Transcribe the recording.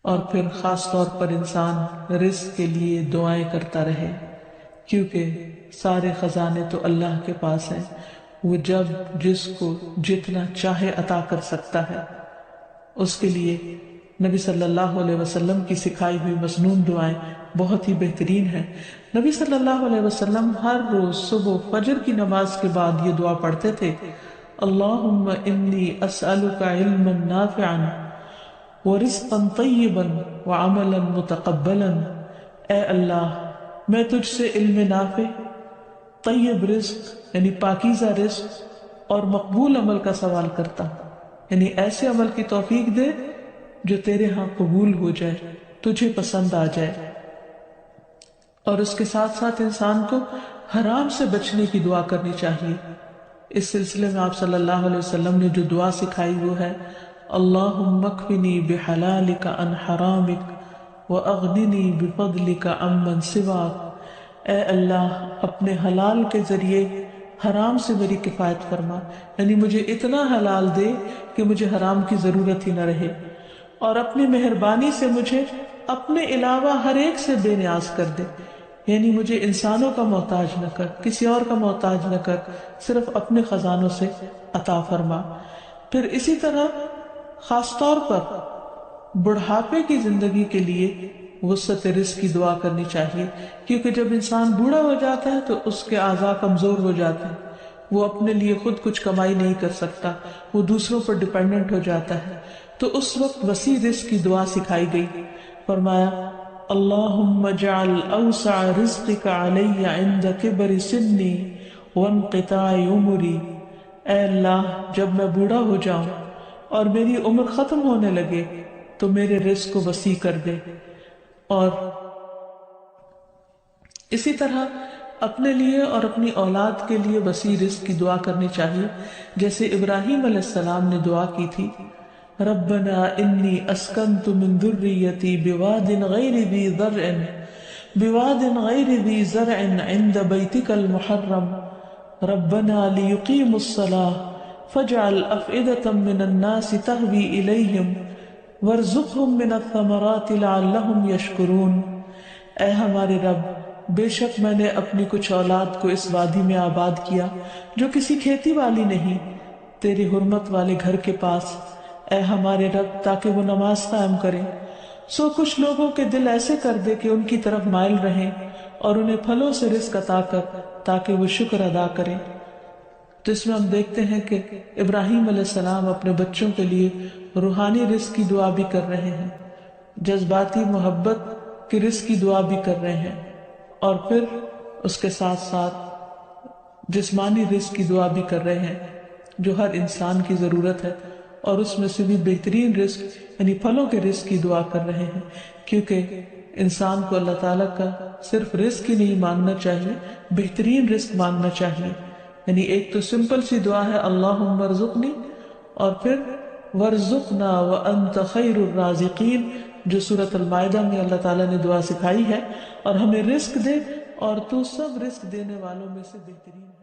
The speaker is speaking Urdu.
اور پھر خاص طور پر انسان رزق کے لیے دعائیں کرتا رہے، کیونکہ سارے خزانے تو اللہ کے پاس ہیں، وہ جب جس کو جتنا چاہے عطا کر سکتا ہے۔ اس کے لیے نبی صلی اللہ علیہ وسلم کی سکھائی ہوئی مسنون دعائیں بہت ہی بہترین ہیں۔ نبی صلی اللہ علیہ وسلم ہر روز صبح فجر کی نماز کے بعد یہ دعا پڑھتے تھے، اللہم انی اسألک علما نافعا ورزقا طیبا وعملا متقبلا۔ اے اللہ، میں تجھ سے علم نافع، طیب رزق یعنی پاکیزہ رزق اور مقبول عمل کا سوال کرتا ہوں، یعنی ایسے عمل کی توفیق دے جو تیرے ہاں قبول ہو جائے، تجھے پسند آ جائے۔ اور اس کے ساتھ ساتھ انسان کو حرام سے بچنے کی دعا کرنی چاہیے۔ اس سلسلے میں آپ صلی اللہ علیہ وسلم نے جو دعا سکھائی وہ ہے، اللہم اکفنی بحلالک عن حرامک واغننی بفضلک عمن سواک۔ اے اللہ، اپنے حلال کے ذریعے حرام سے میری کفایت فرما، یعنی مجھے اتنا حلال دے کہ مجھے حرام کی ضرورت ہی نہ رہے، اور اپنی مہربانی سے مجھے اپنے علاوہ ہر ایک سے بے نیاز کر دے، یعنی مجھے انسانوں کا محتاج نہ کر، کسی اور کا محتاج نہ کر، صرف اپنے خزانوں سے عطا فرما۔ پھر اسی طرح خاص طور پر بڑھاپے کی زندگی کے لیے وسعت رزق کی دعا کرنی چاہیے، کیونکہ جب انسان بوڑھا ہو جاتا ہے تو اس کے اعضاء کمزور ہو جاتے ہیں، وہ اپنے لیے خود کچھ کمائی نہیں کر سکتا، وہ دوسروں پر ڈیپینڈنٹ ہو جاتا ہے، تو اس وقت وسیع رزق کی دعا سکھائی گئی۔ فرمایا اللہم اجعل اوسع رزقک علی عند کبر سنی وانقطاع عمری۔ اے اللہ، جب میں بوڑھا ہو جاؤں اور میری عمر ختم ہونے لگے تو میرے رزق کو وسیع کر دے۔ اور اسی طرح اپنے لیے اور اپنی اولاد کے لیے وسیع رزق کی دعا کرنی چاہیے، جیسے ابراہیم علیہ السلام نے دعا کی تھی، ربنا انی اسکنت من ذریتی بواد غیر ذی زرع عند بیتک المحرم ربنا لیقیموا الصلاة فاجعل افئدة من الناس تہوی الیہم وارزقہم من الثمرات لعلہم یشکرون۔ اے ہمارے رب، بے شک میں نے اپنی کچھ اولاد کو اس وادی میں آباد کیا جو کسی کھیتی والی نہیں، تیری حرمت والے گھر کے پاس، اے ہمارے رب، تاکہ وہ نماز قائم کریں۔ سو کچھ لوگوں کے دل ایسے کر دے کہ ان کی طرف مائل رہیں، اور انہیں پھلوں سے رزق عطا کر تاکہ وہ شکر ادا کریں۔ تو اس میں ہم دیکھتے ہیں کہ ابراہیم علیہ السلام اپنے بچوں کے لیے روحانی رزق کی دعا بھی کر رہے ہیں، جذباتی محبت کی رزق کی دعا بھی کر رہے ہیں، اور پھر اس کے ساتھ ساتھ جسمانی رزق کی دعا بھی کر رہے ہیں جو ہر انسان کی ضرورت ہے، اور اس میں سے بھی بہترین رزق یعنی پھلوں کے رزق کی دعا کر رہے ہیں، کیونکہ انسان کو اللہ تعالیٰ کا صرف رزق ہی نہیں مانگنا چاہیے، بہترین رزق مانگنا چاہیے۔ یعنی ایک تو سمپل سی دعا ہے اللہم ارزقنی، اور پھر وارزقنا وانت خیر الرازقین، جو سورۃ المائدہ میں اللہ تعالیٰ نے دعا سکھائی ہے، اور ہمیں رزق دے اور تو سب رزق دینے والوں میں سے بہترین ہے۔